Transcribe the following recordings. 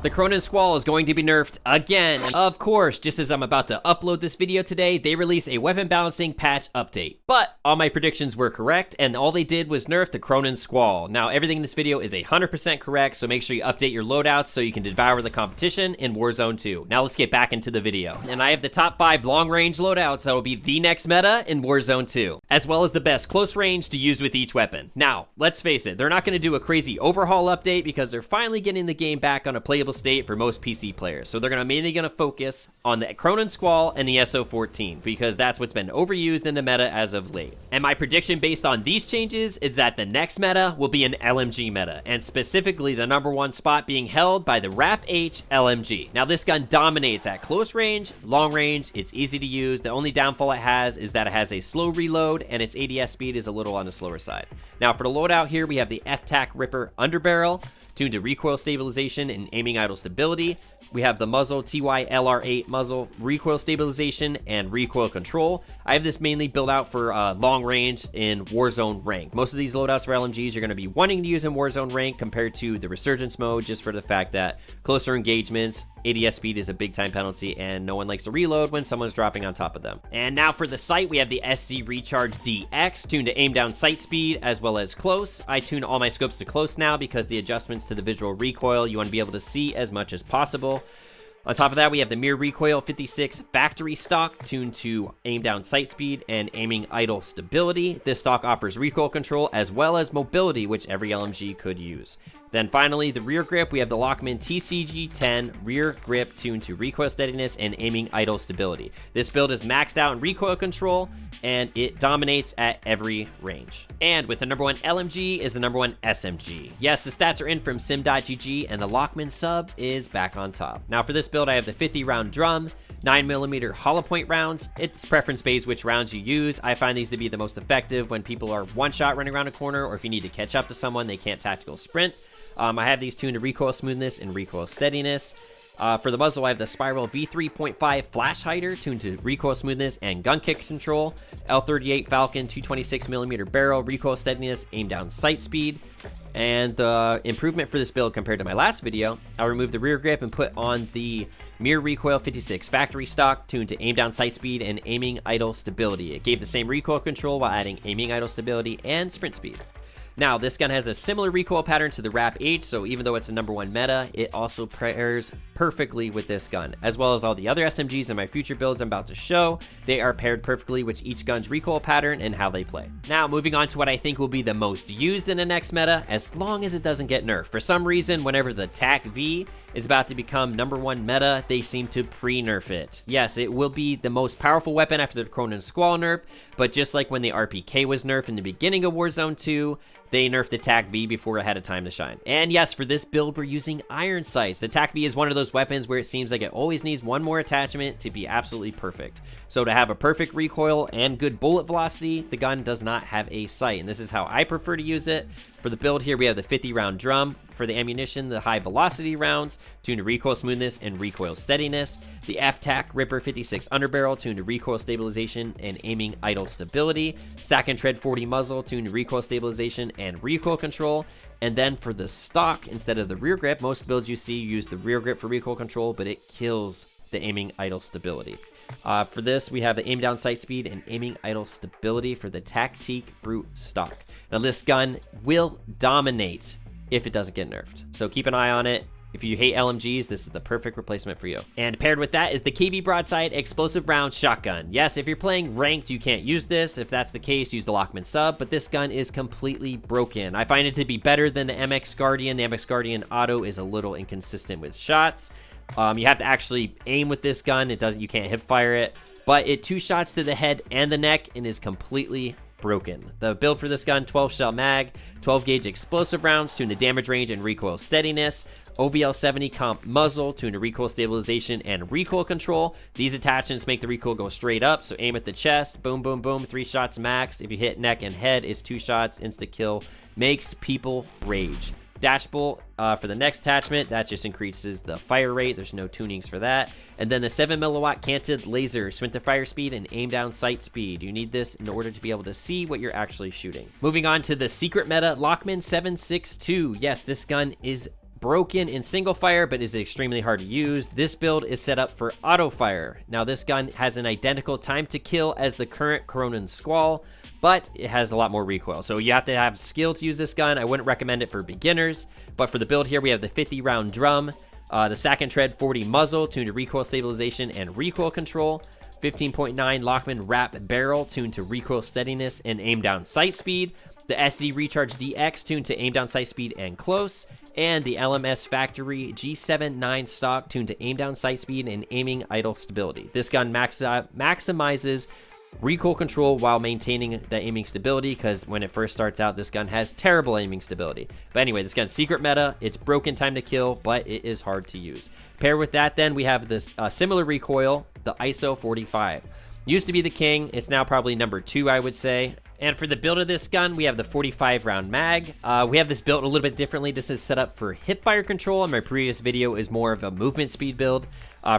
The Cronen Squall is going to be nerfed again. And of course, just as I'm about to upload this video today, they release a weapon balancing patch update. But all my predictions were correct, and all they did was nerf the Cronen Squall. Now, everything in this video is 100% correct, so make sure you update your loadouts so you can devour the competition in Warzone 2. Now let's get back into the video. And I have the top 5 long-range loadouts that will be the next meta in Warzone 2, as well as the best close range to use with each weapon. Now, let's face it, they're not going to do a crazy overhaul update because they're finally getting the game back on a playable state for most PC players. So they're mainly going to focus on the Cronen Squall and the SO14 because that's what's been overused in the meta as of late. And my prediction based on these changes is that the next meta will be an LMG meta, and specifically the #1 spot being held by the Raph H LMG. Now this gun dominates at close range, long range, it's easy to use. The only downfall it has is that it has a slow reload and its ADS speed is a little on the slower side. Now for the loadout here, we have the F-Tac Ripper Underbarrel, tuned to recoil stabilization and aiming idle stability. We have the muzzle TY-LR8 muzzle, recoil stabilization, and recoil control. I have this mainly built out for long range in Warzone rank. Most of these loadouts for LMGs you're going to be wanting to use in Warzone rank compared to the Resurgence mode, just for the fact that closer engagements, ADS speed is a big time penalty, and no one likes to reload when someone's dropping on top of them. And now for the sight, we have the SC Recharge DX, tuned to aim down sight speed as well as close. I tune all my scopes to close now because the adjustments to the visual recoil, you want to be able to see as much as possible. On top of that, we have the Mirror Recoil 56 factory stock, tuned to aim down sight speed and aiming idle stability. This stock offers recoil control as well as mobility, which every LMG could use. Then finally, the rear grip, we have the Lockman TCG10 rear grip tuned to recoil steadiness and aiming idle stability. This build is maxed out in recoil control, and it dominates at every range. And with the #1 LMG is the #1 SMG. Yes, the stats are in from sim.gg, and the Lockman sub is back on top. Now for this build, I have the 50 round drum, 9mm hollow point rounds. It's preference based which rounds you use. I find these to be the most effective when people are one shot running around a corner, or if you need to catch up to someone, they can't tactical sprint. I have these tuned to recoil smoothness and recoil steadiness. For the muzzle, I have the Spiral V3.5 flash hider tuned to recoil smoothness and gun kick control. L38 Falcon 226mm barrel, recoil steadiness, aim down sight speed. And the improvement for this build compared to my last video, I'll remove the rear grip and put on the Mirror Recoil 56 factory stock, tuned to aim down sight speed and aiming idle stability. It gave the same recoil control while adding aiming idle stability and sprint speed. Now, this gun has a similar recoil pattern to the Raph H, so even though it's a #1 meta, it also pairs perfectly with this gun, as well as all the other SMGs in my future builds I'm about to show. They are paired perfectly with each gun's recoil pattern and how they play. Now, moving on to what I think will be the most used in the next meta, as long as it doesn't get nerfed. For some reason, whenever the TAC V is about to become #1 meta, they seem to pre-nerf it. Yes, it will be the most powerful weapon after the Cronen Squall nerf, but just like when the RPK was nerfed in the beginning of Warzone 2, they nerfed the TAC V before it had a time to shine. And yes, for this build, we're using iron sights. The TAC V is one of those weapons where it seems like it always needs one more attachment to be absolutely perfect. So to have a perfect recoil and good bullet velocity, the gun does not have a sight, and this is how I prefer to use it. For the build here, we have the 50 round drum. For the ammunition, the high velocity rounds, tuned to recoil smoothness and recoil steadiness. The F-Tac Ripper 56 underbarrel, tuned to recoil stabilization and aiming idle stability. Sack and Tread 40 muzzle, tuned to recoil stabilization and recoil control. And then for the stock, instead of the rear grip, most builds you see use the rear grip for recoil control, but it kills the aiming idle stability. For this, we have the aim down sight speed and aiming idle stability for the Tactique Brute stock. Now this gun will dominate if it doesn't get nerfed, so keep an eye on it. If you hate LMGs, this is the perfect replacement for you. And paired with that is the KB Broadside Explosive Round Shotgun. Yes, if you're playing ranked, you can't use this. If that's the case, use the Lockman sub, but this gun is completely broken. I find it to be better than the MX Guardian. The MX Guardian auto is a little inconsistent with shots. You have to actually aim with this gun. You can't hip fire it, but it 2 shots to the head and the neck and is completely broken. The build for this gun, 12 shell mag, 12 gauge explosive rounds, tuned to damage range and recoil steadiness. OVL 70 comp muzzle, tuned to recoil stabilization and recoil control. These attachments make the recoil go straight up, so aim at the chest, boom, boom, boom, 3 shots max. If you hit neck and head, it's 2 shots, insta kill. Makes people rage. Dash bolt for the next attachment, that just increases the fire rate. There's no tunings for that. And then the 7mm canted laser, sprint to fire speed and aim down sight speed. You need this in order to be able to see what you're actually shooting. Moving on to the secret meta, Lockman 762. Yes, this gun is broken in single fire, but is extremely hard to use. This build is set up for auto fire. Now this gun has an identical time to kill as the current Cronen Squall, but it has a lot more recoil. So you have to have skill to use this gun. I wouldn't recommend it for beginners, but for the build here, we have the 50 round drum, the Sack and Tread 40 muzzle, tuned to recoil stabilization and recoil control, 15.9 Lockman wrap barrel, tuned to recoil steadiness and aim down sight speed, the SZ Recharge DX, tuned to aim down sight speed and close, and the LMS Factory G7-9 stock, tuned to aim down sight speed and aiming idle stability. This gun maximizes recoil control while maintaining the aiming stability, because when it first starts out, this gun has terrible aiming stability. But anyway, this gun's secret meta. It's broken time to kill, but it is hard to use. Paired with that, then we have this similar recoil, the ISO 45. Used to be the king. It's now probably number 2, I would say. And for the build of this gun, we have the 45 round mag. We have this built a little bit differently. This is set up for hip fire control, and my previous video is more of a movement speed build.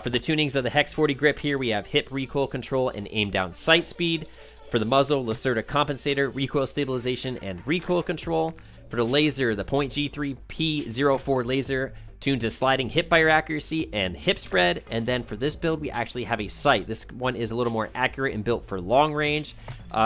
For the tunings of the Hex 40 grip here, we have hip recoil control and aim down sight speed. For the muzzle, Lacerda compensator, recoil stabilization, and recoil control. For the laser, the .G3P04 laser, tuned to sliding hip fire accuracy and hip spread. And then for this build, we actually have a sight. This one is a little more accurate and built for long range.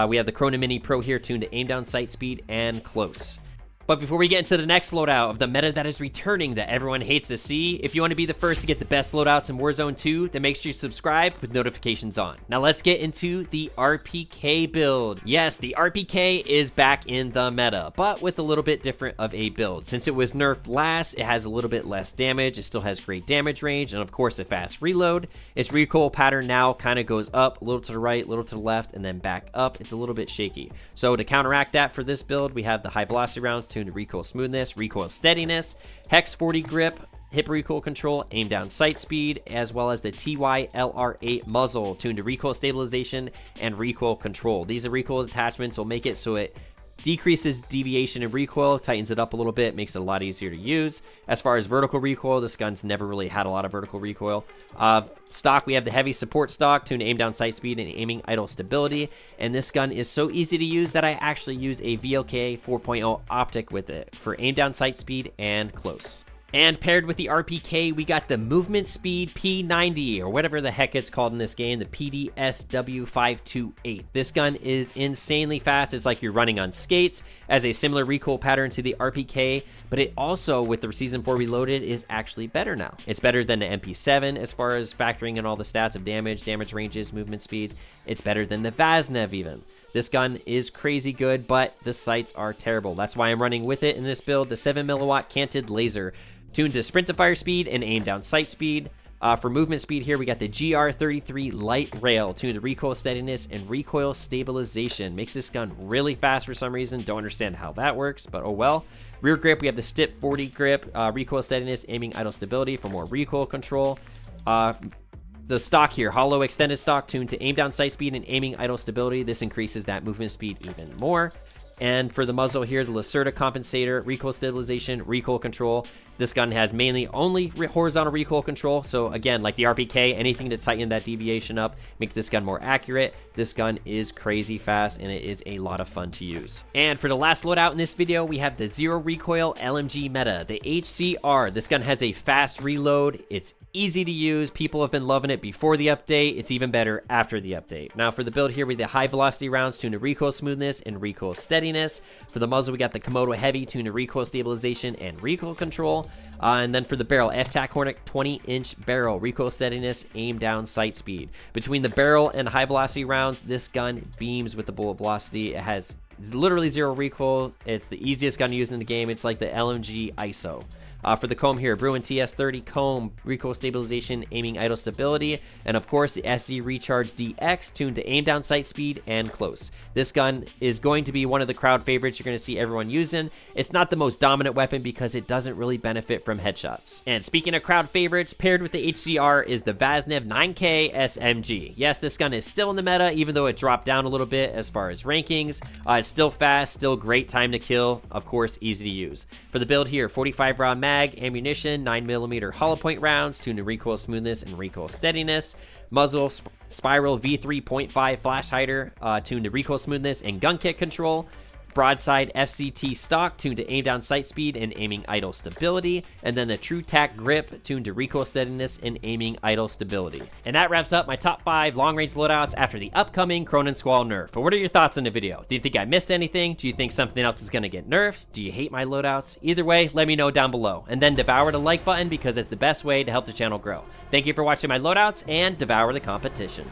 We have the Cronen Mini Pro here, tuned to aim down sight speed and close. But before we get into the next loadout of the meta that is returning that everyone hates to see, if you want to be the first to get the best loadouts in Warzone 2, then make sure you subscribe with notifications on. Now let's get into the RPK build. Yes, the RPK is back in the meta, but with a little bit different of a build. Since it was nerfed last, it has a little bit less damage. It still has great damage range, and of course a fast reload. Its recoil pattern now kind of goes up, a little to the right, a little to the left, and then back up. It's a little bit shaky. So to counteract that for this build, we have the high velocity rounds tuned to recoil smoothness, recoil steadiness, Hex 40 grip, hip recoil control, aim down sight speed, as well as the TY-LR8 muzzle tuned to recoil stabilization and recoil control. These recoil attachments will make it so it decreases deviation and recoil, tightens it up a little bit, makes it a lot easier to use. As far as vertical recoil, this gun's never really had a lot of vertical recoil. Stock, we have the heavy support stock, tuned to aim down sight speed and aiming idle stability. And this gun is so easy to use that I actually use a VLK 4.0 optic with it for aim down sight speed and close. And paired with the RPK, we got the movement speed P90, or whatever the heck it's called in this game, the PDSW528. This gun is insanely fast. It's like you're running on skates, as a similar recoil pattern to the RPK, but it also, with the Season 4 Reloaded, is actually better now. It's better than the MP7 as far as factoring in all the stats of damage, damage ranges, movement speeds. It's better than the Basniv even. This gun is crazy good, but the sights are terrible. That's why I'm running with it in this build, the 7 milliwatt canted laser, tuned to sprint to fire speed and aim down sight speed. For movement speed here, we got the GR33 light rail, tuned to recoil steadiness and recoil stabilization. Makes this gun really fast for some reason. Don't understand how that works, but oh well. Rear grip, we have the Stip 40 grip, recoil steadiness, aiming idle stability for more recoil control. The stock here, hollow extended stock, tuned to aim down sight speed and aiming idle stability. This increases that movement speed even more. And for the muzzle here, the Lacerda compensator, recoil stabilization, recoil control. This gun has mainly only horizontal recoil control. So again, like the RPK, anything to tighten that deviation up, make this gun more accurate. This gun is crazy fast and it is a lot of fun to use. And for the last loadout in this video, we have the zero recoil LMG meta, the HCR. This gun has a fast reload. It's easy to use. People have been loving it before the update. It's even better after the update. Now for the build here, we have the high velocity rounds tuned to recoil smoothness and recoil steadiness. For the muzzle, we got the Komodo heavy tuned to recoil stabilization and recoil control. And then for the barrel, F-Tac Hornet 20-inch barrel, recoil steadiness, aim down sight speed. Between the barrel and high velocity rounds, this gun beams with the bullet velocity. It has literally zero recoil. It's the easiest gun to use in the game. It's like the LMG ISO. For the comb here, Bruin TS30 comb, recoil stabilization, aiming idle stability, and of course the SZ Recharge DX, tuned to aim down sight speed and close. This gun is going to be one of the crowd favorites you're going to see everyone using. It's not the most dominant weapon because it doesn't really benefit from headshots. And speaking of crowd favorites, paired with the HCR is the Basniv 9K SMG. Yes, this gun is still in the meta, even though it dropped down a little bit as far as rankings. It's still fast, still great time to kill, of course easy to use. For the build here, 45 round mag, ammunition, 9mm hollow point rounds, tuned to recoil smoothness and recoil steadiness. Muzzle, Spiral V3.5 flash hider, tuned to recoil smoothness and gun kick control. Broadside FCT stock tuned to aim down sight speed and aiming idle stability, and then the True Tac grip tuned to recoil steadiness and aiming idle stability. And that wraps up my top 5 long-range loadouts after the upcoming Cronen Squall nerf. But what are your thoughts on the video? Do you think I missed anything? Do you think something else is gonna get nerfed? Do you hate my loadouts? Either way, let me know down below. And then devour the like button because it's the best way to help the channel grow. Thank you for watching my loadouts, and devour the competition.